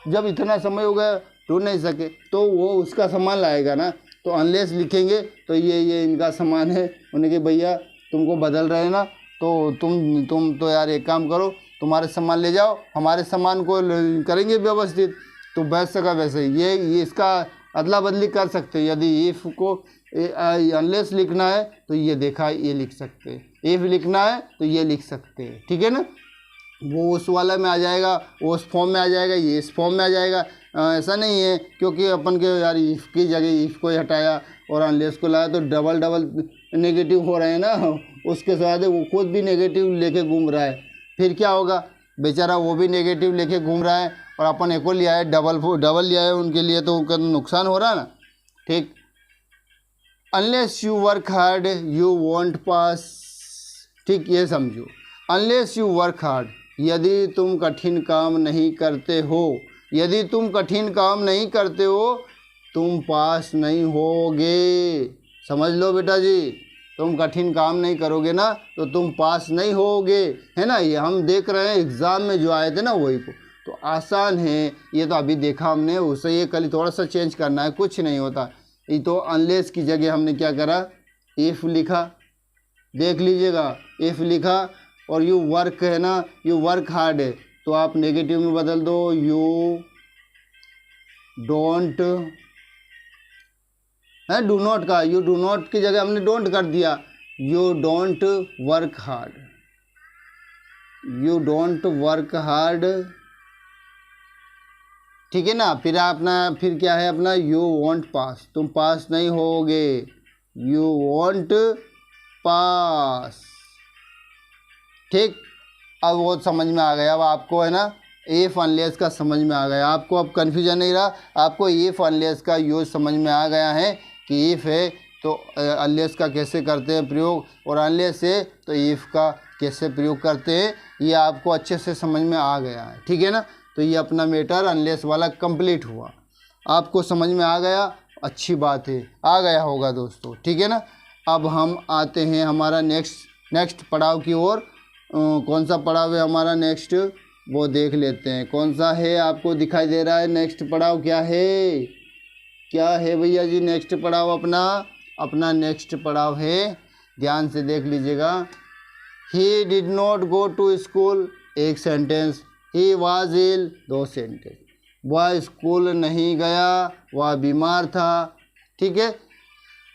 जब इतना समय हो गया ढूंढ नहीं सके तो वो उसका सामान लाएगा ना। तो अनलेस लिखेंगे तो ये इनका सामान है, उन्हें कि भैया तुमको बदल रहे हैं ना, तो तुम तो यार एक काम करो, तुम्हारे सामान ले जाओ, हमारे सामान को करेंगे व्यवस्थित, तो वैसे का वैसे ये इसका अदला बदली कर सकते हैं। यदि इफ़ को अनलेस लिखना है तो ये देखा ये लिख सकते हैं, इफ़ लिखना है तो ये लिख सकते हैं, ठीक है ना। वो उस वाला में आ जाएगा, वो उस फॉर्म में आ जाएगा, ये इस फॉर्म में आ जाएगा। ऐसा नहीं है क्योंकि अपन के यार इफ़ की जगह इफ़ को हटाया और अनलेस को लाया तो डबल नेगेटिव हो रहे हैं ना, उसके साथ वो खुद भी नेगेटिव लेके घूम रहा है, फिर क्या होगा, बेचारा वो भी नेगेटिव लेके घूम रहा है और अपन एक और लिया है डबल लिया है, उनके लिए तो उनका नुकसान हो रहा है ना। ठीक, unless you work hard you won't pass. ठीक, ये समझो, अनलेस यू वर्क हार्ड, यदि तुम कठिन काम नहीं करते हो, यदि तुम कठिन काम नहीं करते हो तुम पास नहीं होगे। समझ लो बेटा जी, तुम कठिन काम नहीं करोगे ना तो तुम पास नहीं होगे, है ना। ये हम देख रहे हैं एग्ज़ाम में जो आए थे ना वही को, तो आसान है ये तो अभी देखा हमने, उसे ये कल थोड़ा सा चेंज करना है, कुछ नहीं होता। ये तो अनलेस की जगह हमने क्या करा, इफ़ लिखा, देख लीजिएगा, इफ़ लिखा, और यू वर्क है ना, यू वर्क हार्ड है तो आप नेगेटिव में बदल दो, यू डोंट, है डू नॉट का, यू डू नॉट की जगह हमने डोंट कर दिया, you don't work hard, you don't work hard. ठीक है ना। फिर अपना फिर क्या है अपना, यू वॉन्ट पास, तुम पास नहीं होगे, यू वॉन्ट पास। ठीक, अब वो समझ में आ गया, अब आपको है ना इफ अनलेस का समझ में आ गया, आपको अब कन्फ्यूजन नहीं रहा, आपको इफ अनलेस का यूज समझ में आ गया है कि इफ़ है तो अनलेस का कैसे करते हैं प्रयोग, और अनलेस है तो इफ़ का कैसे प्रयोग करते हैं, ये आपको अच्छे से समझ में आ गया है। ठीक है ना, तो ये अपना मैटर अनलेस वाला कंप्लीट हुआ, आपको समझ में आ गया, अच्छी बात है, आ गया होगा दोस्तों। ठीक है ना। अब हम आते हैं हमारा नेक्स्ट पड़ाव की ओर। कौन सा पड़ाव है हमारा नेक्स्ट, वो देख लेते हैं कौन सा है, आपको दिखाई दे रहा है नेक्स्ट पड़ाव क्या है, क्या है भैया जी नेक्स्ट पड़ाव अपना नेक्स्ट पड़ाव है, ध्यान से देख लीजिएगा। He did not go to school, एक सेंटेंस, ही वाज इल, दो सेंटेंस, वह स्कूल नहीं गया, वह बीमार था। ठीक है,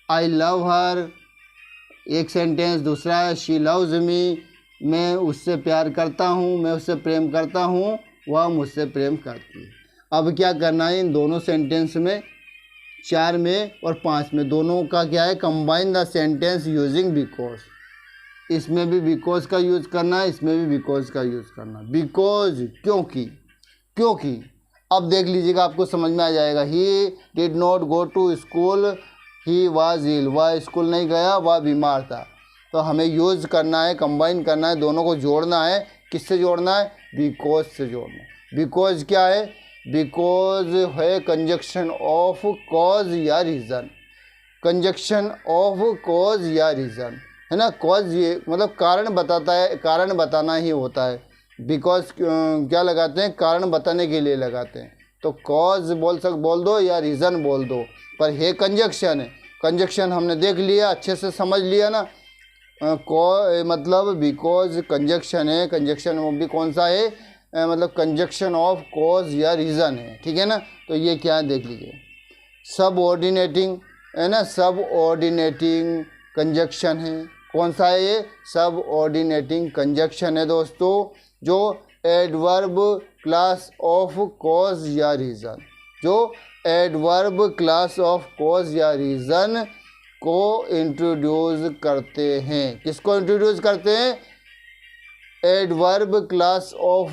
आई लव हर, एक सेंटेंस, दूसरा है शी लव्स मी, मैं उससे प्यार करता हूँ, मैं उससे प्रेम करता हूँ, वह मुझसे प्रेम करती है। अब क्या करना है, इन दोनों सेंटेंस में, 4 में और 5 में, दोनों का क्या है, combine the sentence using because. इसमें भी बिकॉज का यूज़ करना है, इसमें भी बिकॉज का यूज़ करना, बिकॉज क्योंकि। अब देख लीजिएगा, आपको समझ में आ जाएगा। He did not go to school, he was ill, वह स्कूल नहीं गया, वह बीमार था। तो हमें यूज़ करना है, कंबाइन करना है, दोनों को जोड़ना है। किससे जोड़ना है, बिकॉज से जोड़ना है। बिकॉज क्या है, बिकॉज है कंजक्शन ऑफ कॉज या रीज़न, कंजक्शन ऑफ कॉज या रीज़न, है ना। कॉज ये मतलब कारण बताता है, कारण बताना ही होता है। बिकॉज क्या लगाते हैं, कारण बताने के लिए लगाते हैं, तो कॉज बोल दो या रीज़न बोल दो, पर है कंजक्शन है। कंजक्शन हमने देख लिया, अच्छे से समझ लिया ना। मतलब बिकॉज कंजक्शन है, कंजक्शन वो भी कौन सा है, मतलब कंजक्शन ऑफ कॉज या रीज़न है। ठीक है ना, तो ये क्या है देख लीजिए, सब ऑर्डिनेटिंग है ना, सब ऑर्डिनेटिंग कंजक्शन है। कौन सा है ये, सब ऑर्डिनेटिंग कंजक्शन है दोस्तों, जो एडवर्ब क्लास ऑफ कॉज या रीज़न, जो एडवर्ब क्लास ऑफ कॉज या रीज़न को इंट्रोड्यूस करते हैं। किसको इंट्रोड्यूस करते हैं, एडवर्ब क्लास ऑफ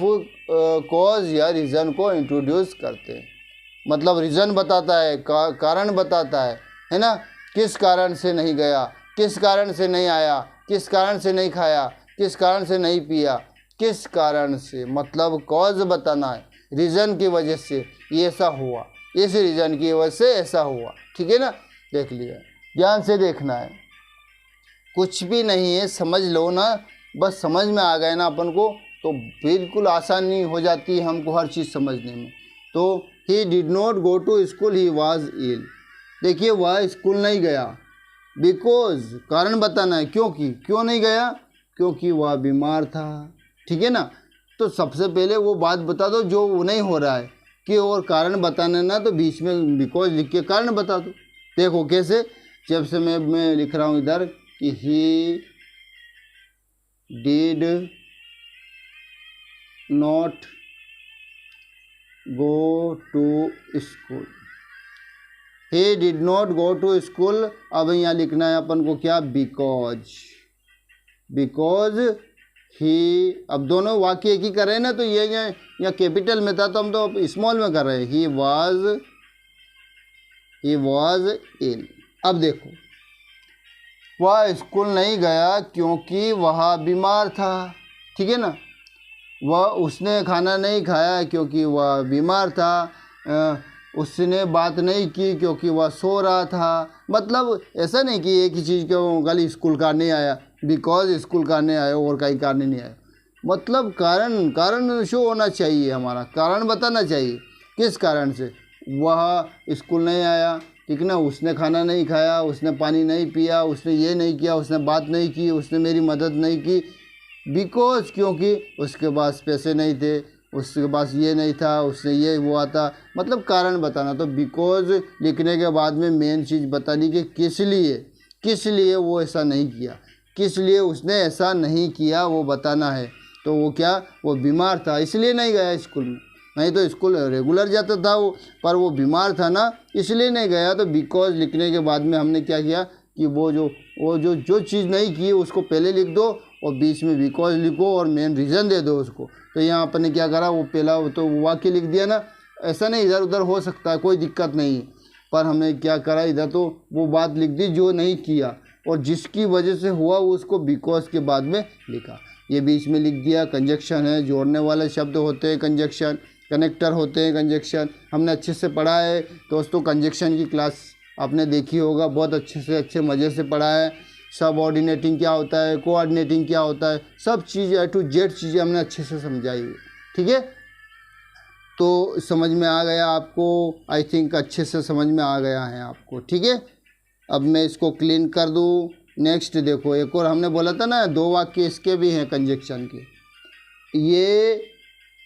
कॉज या रीज़न को इंट्रोड्यूस करते हैं। मतलब रीज़न बताता है, कारण बताता है ना। किस कारण से नहीं गया, किस कारण से नहीं आया, किस कारण से नहीं खाया, किस कारण से नहीं पिया, किस कारण से, मतलब कॉज बताना है, रीज़न की वजह से ये ऐसा हुआ, इस रीज़न की वजह से ऐसा हुआ। ठीक है ना, देख लिया, ध्यान से देखना है, कुछ भी नहीं है, समझ लो ना, बस समझ में आ गए ना अपन को, तो बिल्कुल आसानी हो जाती है हमको हर चीज़ समझने में। तो he did not go to school, he was ill, देखिए वह स्कूल नहीं गया, बिकॉज कारण बताना है, क्यों नहीं गया, क्योंकि वह बीमार था। ठीक है ना, तो सबसे पहले वो बात बता दो जो नहीं हो रहा है कि, और कारण बताना ना तो बीच में बिकॉज लिख के कारण बता दो। देखो कैसे, जब से मैं लिख रहा हूँ इधर कि he did not go to school, he did not go to school. अब यहाँ लिखना है अपन को क्या, बिकॉज ही, अब दोनों वाक्य एक ही कर रहे हैं ना, तो ये यहाँ कैपिटल में था तो हम तो स्मॉल में कर रहे हैं। He was ill. अब देखो, वह स्कूल नहीं गया क्योंकि वह बीमार था, ठीक है ना। उसने खाना नहीं खाया क्योंकि वह बीमार था। उसने बात नहीं की क्योंकि वह सो रहा था। मतलब ऐसा नहीं कि एक ही चीज़ के गली स्कूल का नहीं आया, बिकॉज स्कूल का नहीं आया और कहीं कारण नहीं आया। मतलब कारण शो होना चाहिए, हमारा कारण बताना चाहिए किस कारण से वह स्कूल नहीं आया, ठीक ना। उसने खाना नहीं खाया, उसने पानी नहीं पिया, उसने ये नहीं किया, उसने बात नहीं की, उसने मेरी मदद नहीं की, बिकॉज क्योंकि उसके पास पैसे नहीं थे, उसके पास ये नहीं था, उसने ये हुआ था। मतलब कारण बताना। तो बिकॉज लिखने के बाद में मेन चीज़ बतानी कि किस लिए वो ऐसा नहीं किया, किस लिए उसने ऐसा नहीं किया, वो बताना है। तो वो क्या, वो बीमार था इसलिए नहीं गया स्कूल में, नहीं तो स्कूल रेगुलर जाता था वो, पर वो बीमार था ना इसलिए नहीं गया। तो बिकॉज लिखने के बाद में हमने क्या किया कि वो जो चीज़ नहीं की उसको पहले लिख दो और बीच में बिकॉज लिखो और मेन रीज़न दे दो उसको। तो यहाँ अपन ने क्या करा, वो पहला तो वाक्य लिख दिया ना, ऐसा नहीं इधर उधर हो सकता है, कोई दिक्कत नहीं है, पर हमने क्या करा इधर तो वो बात लिख दी जो नहीं किया और जिसकी वजह से हुआ उसको बिकॉज के बाद में लिखा। ये बीच में लिख दिया। कंजक्शन है, जोड़ने वाले शब्द होते हैं कंजक्शन, कनेक्टर होते हैं कंजक्शन। हमने अच्छे से पढ़ा है दोस्तों, कंजक्शन की क्लास आपने देखी होगा, बहुत अच्छे मज़े से पढ़ा है। सब ऑर्डिनेटिंग क्या होता है, कोऑर्डिनेटिंग क्या होता है, सब चीज़ A to Z चीज़ें हमने अच्छे से समझाई हुई, ठीक है। तो समझ में आ गया आपको, आई थिंक अच्छे से समझ में आ गया है आपको, ठीक है। अब मैं इसको क्लीन कर दूँ। नेक्स्ट देखो, एक और हमने बोला था ना 2 वाक्य इसके भी हैं कंजक्शन के, ये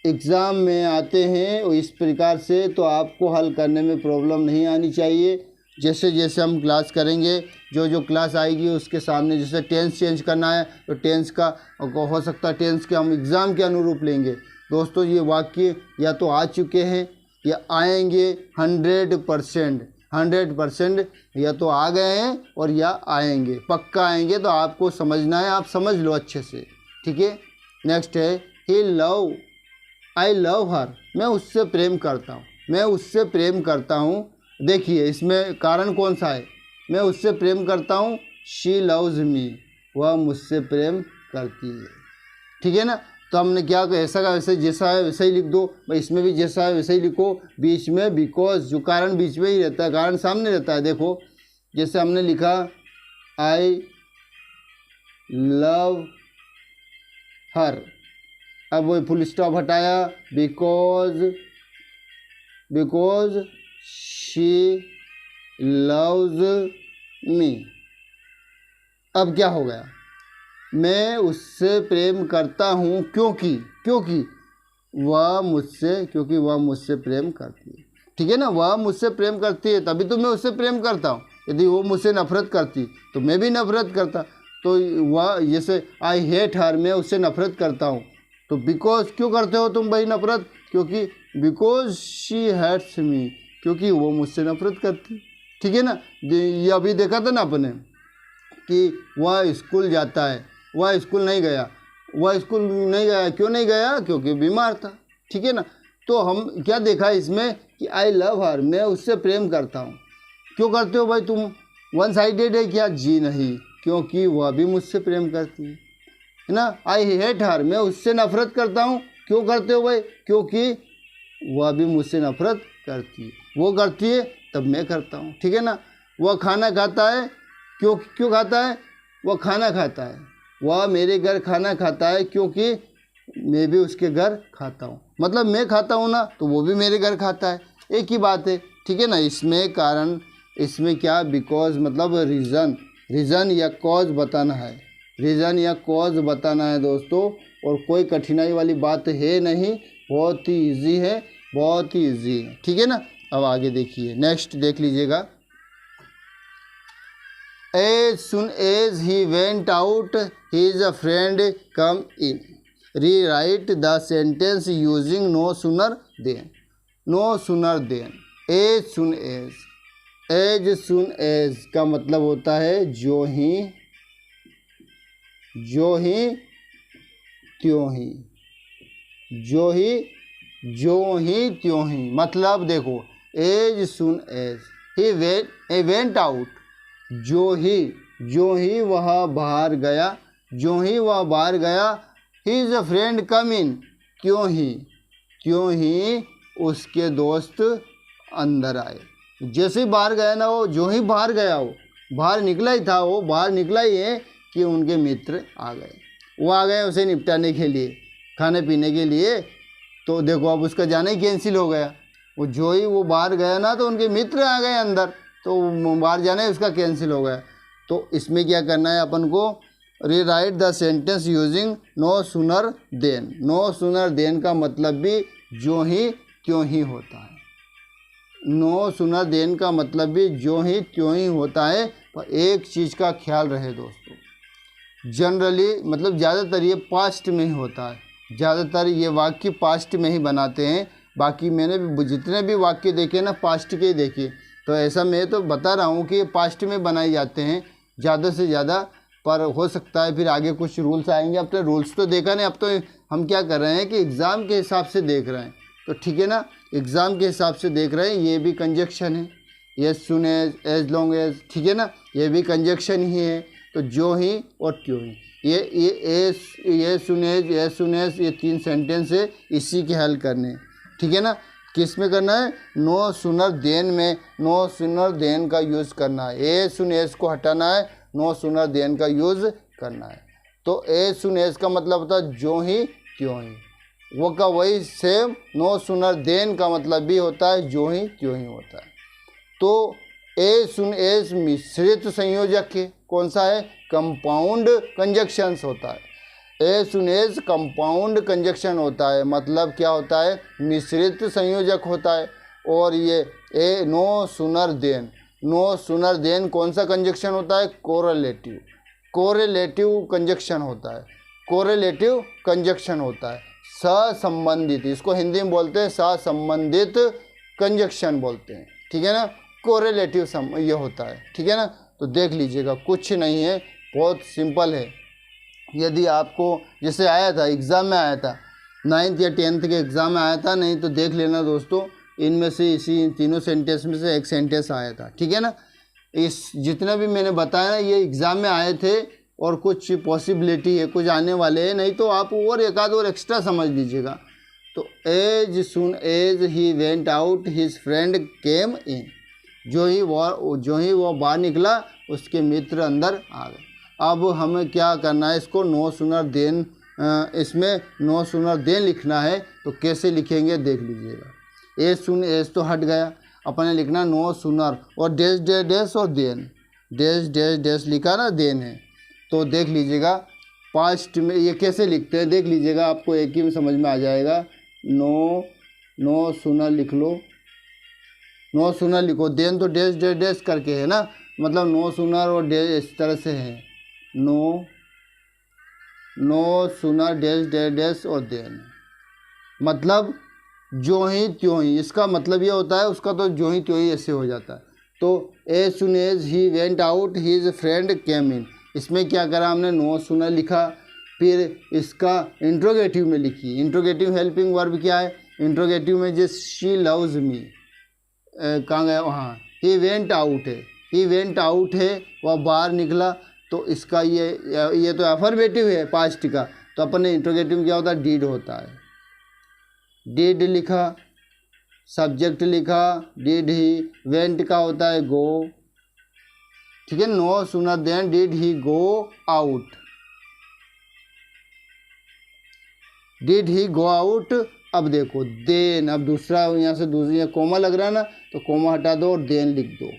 एग्ज़ाम में आते हैं और इस प्रकार से, तो आपको हल करने में प्रॉब्लम नहीं आनी चाहिए। जैसे जैसे हम क्लास करेंगे, जो क्लास आएगी उसके सामने, जैसे टेंस चेंज करना है तो टेंस का हो सकता है, टेंस के हम एग्ज़ाम के अनुरूप लेंगे। दोस्तों ये वाक्य या तो आ चुके हैं या आएंगे 100%, या तो आ गए हैं और या आएंगे, पक्का आएंगे। तो आपको समझना है, आप समझ लो अच्छे से, ठीक है। नेक्स्ट है आई लव हर, मैं उससे प्रेम करता हूँ। देखिए इसमें कारण कौन सा है, मैं उससे प्रेम करता हूँ। शी लव्स मी, वह मुझसे प्रेम करती है, ठीक है ना। तो हमने क्या ऐसा का वैसे, जैसा है वैसे ही लिख दो भाई, इसमें भी जैसा है वैसे ही लिखो। बीच में बिकॉज, जो कारण बीच में ही रहता है, कारण सामने रहता है। देखो जैसे हमने लिखा आई लव हर, अब वो फुल स्टॉप हटाया, बिकॉज शी लव्स मी। अब क्या हो गया, मैं उससे प्रेम करता हूँ क्योंकि वह मुझसे प्रेम करती है, ठीक है ना। वह मुझसे प्रेम करती है तभी तो मैं उससे प्रेम करता हूँ। यदि वो मुझसे नफरत करती तो मैं भी नफरत करता। तो वह जैसे आई हेट हर, मैं उससे नफरत करता हूँ। तो बिकॉज क्यों करते हो तुम भाई नफरत, क्योंकि बिकॉज शी हेट्स मी, क्योंकि वो मुझसे नफरत करती, ठीक है ना। ये अभी देखा था ना अपने कि वह स्कूल जाता है, वह स्कूल नहीं गया, क्यों नहीं गया, क्योंकि बीमार था, ठीक है ना। तो हम क्या देखा इसमें कि आई लव हर, मैं उससे प्रेम करता हूँ। क्यों करते हो भाई तुम, वन साइडेड है क्या, जी नहीं, क्योंकि वह भी मुझसे प्रेम करती है ना। आई हेट हर, मैं उससे नफरत करता हूँ। क्यों करते हो भाई, क्योंकि वह भी मुझसे नफरत करती है, वो करती है तब मैं करता हूँ, ठीक है ना। वह खाना खाता है, क्यों खाता है, वह खाना खाता है। वह मेरे घर खाना खाता है क्योंकि मैं भी उसके घर खाता हूँ। मतलब मैं खाता हूँ ना तो वो भी मेरे घर खाता है, एक ही बात है, ठीक है ना। इसमें कारण, इसमें क्या, बिकॉज मतलब रीज़न या कॉज बताना है, दोस्तों। और कोई कठिनाई वाली बात है नहीं, बहुत ही ईजी है, ठीक है ना। अब आगे देखिए, नेक्स्ट देख लीजिएगा। As soon as he went out, his friend come in. Rewrite the sentence using no sooner than. As soon as का मतलब होता है जो ही त्यों ही, जो ही त्यों ही। मतलब देखो, as soon as he went out, जो ही वह बाहर गया, हिज फ्रेंड कम इन, त्यों ही उसके दोस्त अंदर आए। जैसे ही बाहर गया ना वो, जो ही बाहर गया वो बाहर निकला ही था, वो बाहर निकला ही है कि उनके मित्र आ गए। वो आ गए उसे निपटाने के लिए, खाने पीने के लिए। तो देखो अब उसका जाना ही कैंसिल हो गया। वो जो ही वो बाहर गया ना तो उनके मित्र आ गए अंदर, तो बाहर जाना ही उसका कैंसिल हो गया। तो इसमें क्या करना है अपन को, rewrite the sentence using no sooner than. No sooner than का मतलब भी जो ही त्यों ही होता है। नो सूनर देन का मतलब भी जो ही त्यों ही होता है। पर एक चीज़ का ख्याल रहे दोस्तों, जनरली मतलब ज़्यादातर ये पास्ट में ही होता है, ज़्यादातर ये वाक्य पास्ट में ही बनाते हैं। बाकी मैंने भी जितने भी वाक्य देखे ना पास्ट के ही देखे, तो ऐसा मैं तो बता रहा हूँ कि ये पास्ट में बनाए जाते हैं ज़्यादा से ज़्यादा। पर हो सकता है फिर आगे कुछ रूल्स आएंगे। अब तो रूल्स तो देखा नहीं, अब तो हम क्या कर रहे हैं कि एग्ज़ाम के हिसाब से देख रहे हैं। तो ठीक है ना, एग्ज़ाम के हिसाब से देख रहे हैं। ये भी कंजक्शन है, as soon as long as, ठीक है ना, ये भी कंजक्शन ही है। तो जो ही और त्यों ही, ये सुन एज, ये 3 सेंटेंस है, इसी के हल करने, ठीक है ना। किस में करना है, नो सूनर देन में नो सूनर देन का यूज़ करना है। ए सुन एज को हटाना है, नो सूनर देन का यूज़ करना है। तो ए सुन एज का मतलब होता है जो ही त्यों ही, वो का वही सेम नो सूनर देन का मतलब भी होता है जो ही त्यों ही होता है। तो ए सुन एज मिश्रित संयोजक है, कौन सा है, कंपाउंड कंजक्शंस होता है। ए सुन एज कंपाउंड कंजक्शन होता है, मतलब क्या होता है, मिश्रित संयोजक होता है। और ये ए नो सूनर देन कौन सा कंजक्शन होता है, कोरिलेटिव कंजक्शन होता है, कोरिलेटिव कंजक्शन होता है। सहसंबंधित, इसको हिंदी में बोलते हैं सहसंबंधित कंजक्शन बोलते हैं, ठीक है ना। कोरिलेटिव ये होता है, ठीक है ना। तो देख लीजिएगा, कुछ नहीं है, बहुत सिंपल है। यदि आपको जैसे आया था एग्ज़ाम में, आया था 9th या 10th के एग्ज़ाम में आया था, नहीं तो देख लेना दोस्तों, इनमें से इसी तीनों सेंटेंस में से एक सेंटेंस आया था, ठीक है ना। इस जितना भी मैंने बताया ना ये एग्ज़ाम में आए थे, और कुछ पॉसिबिलिटी है, कुछ आने वाले हैं, नहीं तो आप और एक आध और एक्स्ट्रा समझ लीजिएगा। तो as soon as he went out his friend came in, जो ही वो बाहर निकला उसके मित्र अंदर आ गए। अब हमें क्या करना है, इसको नो सूनर देन, इसमें नो सूनर देन लिखना है। तो कैसे लिखेंगे देख लीजिएगा। एज सुन एज तो हट गया, अपने लिखना नो सूनर और डैश डैश डैश और देन, डैश डैश डैश लिखा ना, देन है। तो देख लीजिएगा पास्ट में ये कैसे लिखते हैं, देख लीजिएगा, आपको एक ही में समझ में आ जाएगा। नो सूनर लिख लो, नो सूनर लिखो, देन तो डैश डैश डैश करके है ना, मतलब नो सूनर और डैश इस तरह से है, no sooner dash dash dash और देन, मतलब जो ही त्यों ही। इसका मतलब ये होता है, उसका तो जो ही त्यों ही ऐसे हो जाता है। तो as soon as he went out his friend came in, इसमें क्या करा हमने, नो सूनर लिखा, फिर इसका इंट्रोगेटिव में लिखी। इंट्रोगेटिव हेल्पिंग वर्ब क्या है, इंट्रोगेटिव में जैसे शी लव्स मी, कहाँ गया वहाँ, ही वेंट आउट है, ही वेंट आउट है, वह बाहर निकला। तो इसका ये तो अफर्मेटिव है पास्ट का, तो अपन ने इंट्रोगेटिव क्या होता है, डीड होता है। डिड लिखा, सब्जेक्ट लिखा, डिड ही, वेंट का होता है गो, ठीक है। No sooner than did he go out, did he go out. अब देखो देन, अब दूसरा यहाँ से दूसरी कोमा लग रहा है ना, तो कोमा हटा दो और देन लिख दो।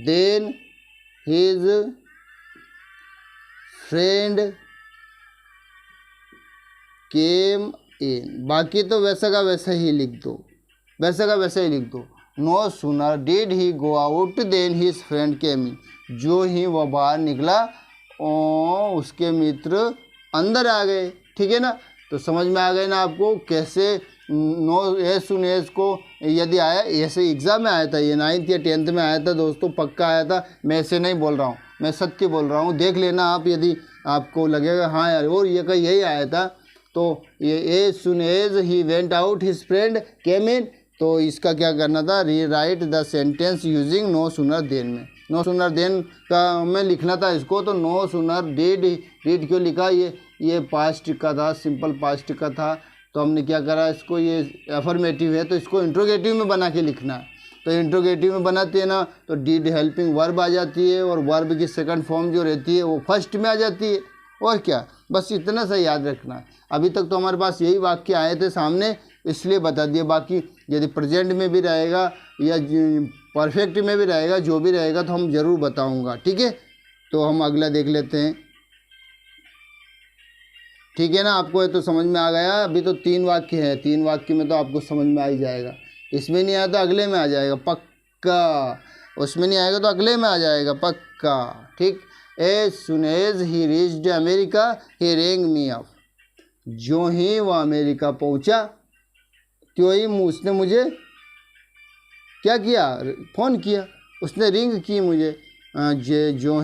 देन हिज फ्रेंड केम इन, बाकी तो वैसा का वैसा ही लिख दो, वैसा का वैसा ही लिख दो। No sooner did he go out than his friend came in, जो ही वह बाहर निकला उसके मित्र अंदर आ गए, ठीक है ना। तो समझ में आ गए ना आपको कैसे नो एज सुन एज को यदि आया, ऐसे एग्ज़ाम में आया था, ये 9th या 10th में आया था दोस्तों, पक्का आया था, मैं ऐसे नहीं बोल रहा हूँ। मैं सत्य बोल रहा हूँ, देख लेना आप, यदि आपको लगेगा हाँ यार और ये का यही आया था, तो ये as soon as he went out his friend came in, तो इसका क्या करना था, rewrite the sentence using no sooner than में, नो सूनर देन का में लिखना था इसको, तो नो सूनर डिड क्यों लिखा, ये पास्ट का था, सिंपल पास्ट का था, तो हमने क्या करा इसको, ये एफर्मेटिव है तो इसको इंट्रोगेटिव में बना के लिखना है, तो इंट्रोगेटिव में बनाते हैं ना तो डिड हेल्पिंग वर्ब आ जाती है और वर्ब की सेकंड फॉर्म जो रहती है वो फर्स्ट में आ जाती है, और क्या, बस इतना सा याद रखना है। अभी तक तो हमारे पास यही वाक्य आए थे सामने, इसलिए बता दिए, बाकी यदि प्रेजेंट में भी रहेगा या परफेक्ट में भी रहेगा, जो भी रहेगा तो हम ज़रूर बताऊंगा, ठीक है। तो हम अगला देख लेते हैं, ठीक है ना, आपको ये तो समझ में आ गया। अभी तो 3 वाक्य हैं, 3 वाक्य में तो आपको समझ में आ ही जाएगा, इसमें नहीं आया तो अगले में आ जाएगा पक्का, उसमें नहीं आएगा तो अगले में आ जाएगा पक्का, ठीक। As soon as he reached America he rang me up, जो ही वह अमेरिका पहुंचा त्यों ही उसने मुझे क्या किया, फ़ोन किया, उसने रिंग की मुझे, जो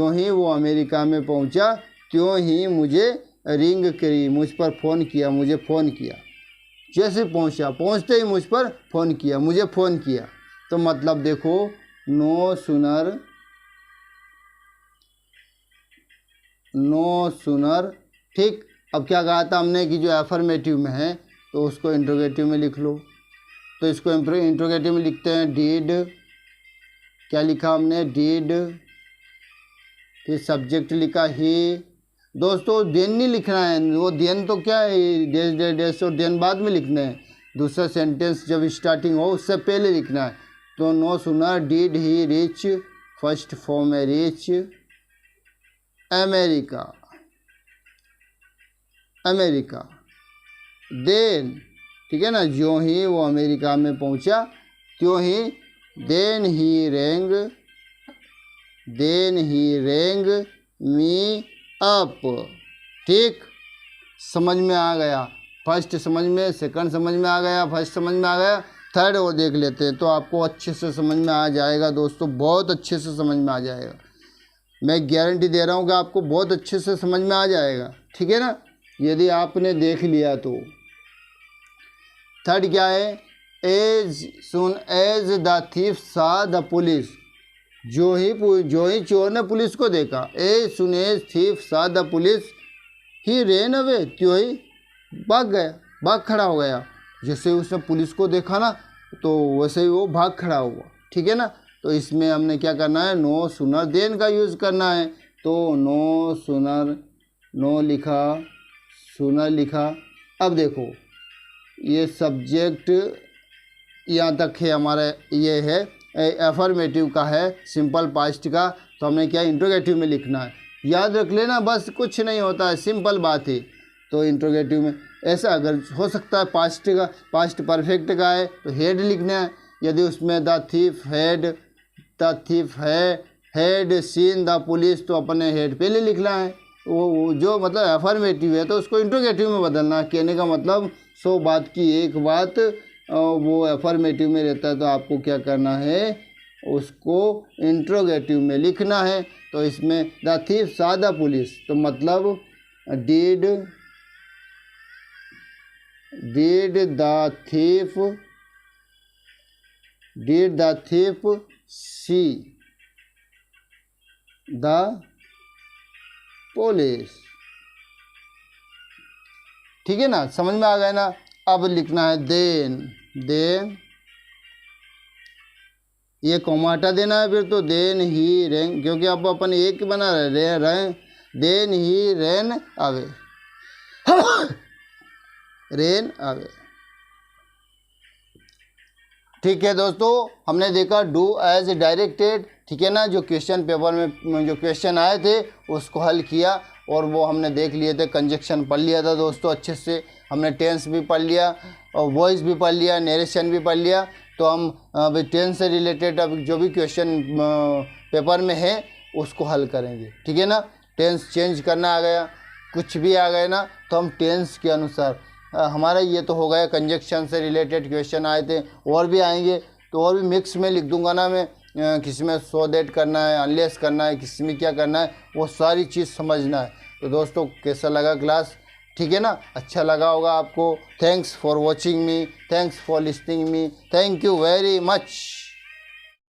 ही वो अमेरिका में पहुंचा त्यों ही मुझे रिंग करी, मुझ पर फ़ोन किया, मुझे फ़ोन किया, जैसे पहुंचा पहुंचते ही मुझ पर फ़ोन किया, मुझे फ़ोन किया, तो मतलब देखो नो सूनर, ठीक। अब क्या कहा था हमने कि जो एफर्मेटिव में है तो उसको इंट्रोगेटिव में लिख लो, तो इसको इंट्रोगेटिव में लिखते हैं डिड, क्या लिखा हमने, डिड, फिर सब्जेक्ट लिखा ही, दोस्तों देन नहीं लिखना है, वो देन तो क्या है, डेस और देन बाद में लिखना है, दूसरा सेंटेंस जब स्टार्टिंग हो उससे पहले लिखना है। तो no sooner did he reach, first form है रीच अमेरिका, देन, ठीक है ना, जो ही वो अमेरिका में पहुंचा त्यों ही then he rang me up, ठीक। समझ में आ गया, फर्स्ट समझ में, सेकंड समझ में आ गया, फर्स्ट समझ में आ गया, थर्ड और देख लेते हैं तो आपको अच्छे से समझ में आ जाएगा दोस्तों, बहुत अच्छे से समझ में आ जाएगा, मैं गारंटी दे रहा हूँ कि आपको बहुत अच्छे से समझ में आ जाएगा, ठीक है ना, यदि आपने देख लिया तो। थर्ड क्या है, as soon as the thief saw the police, जो ही चोर ने पुलिस को देखा, as soon as thief saw the police he ran away, त्यों ही भाग खड़ा हो गया, जैसे उसने पुलिस को देखा ना तो वैसे ही वो भाग खड़ा हुआ, ठीक है ना। तो इसमें हमने क्या करना है, नो सूनर देन का यूज़ करना है, तो नो सूनर, नो लिखा, सूनर लिखा। अब देखो ये सब्जेक्ट यहाँ तक है हमारा, ये है एफर्मेटिव का है, सिंपल पास्ट का, तो हमने क्या इंट्रोगेटिव में लिखना है, याद रख लेना, बस कुछ नहीं होता है, सिंपल बात है। तो इंट्रोगेटिव में ऐसा अगर हो सकता है पास्ट का, पास्ट परफेक्ट का है तो हेड लिखना है, यदि उसमें the thief had seen the police तो अपने हेड पहले लिखना है, वो जो मतलब एफर्मेटिव है तो उसको इंट्रोगेटिव में बदलना है, कहने का मतलब 100 बात की एक बात, वो एफर्मेटिव में रहता है तो आपको क्या करना है, उसको इंट्रोगेटिव में लिखना है। तो इसमें the thief saw the police, तो मतलब did the thief see the police, ठीक है ना, समझ में आ गया ना। अब लिखना है देन, ये कॉमा हटा देना है, फिर तो देन ही रेंग, क्योंकि अब अपन एक बना रहे, देन ही रेन अवे ठीक है दोस्तों, हमने देखा डू एज डायरेक्टेड, ठीक है ना, जो क्वेश्चन पेपर में जो क्वेश्चन आए थे उसको हल किया, और वो हमने देख लिए थे, कंजक्शन पढ़ लिया था दोस्तों अच्छे से, हमने टेंस भी पढ़ लिया और वॉइस भी पढ़ लिया, नरेशन भी पढ़ लिया। तो हम अभी टेंस से रिलेटेड अब जो भी क्वेश्चन पेपर में है उसको हल करेंगे, ठीक है ना। टेंस चेंज करना आ गया, कुछ भी आ गए ना, तो हम टेंस के अनुसार, हमारा ये तो हो गया कंजक्शन से रिलेटेड क्वेश्चन आए थे, और भी आएंगे तो और भी मिक्स में लिख दूंगा ना मैं, किसी में सो दैट करना है, अनलेस करना है, किसी में क्या करना है, वो सारी चीज़ समझना है। तो दोस्तों कैसा लगा क्लास? ठीक है ना, अच्छा लगा होगा आपको। Thanks for watching me, thanks for listening me, thank you very much.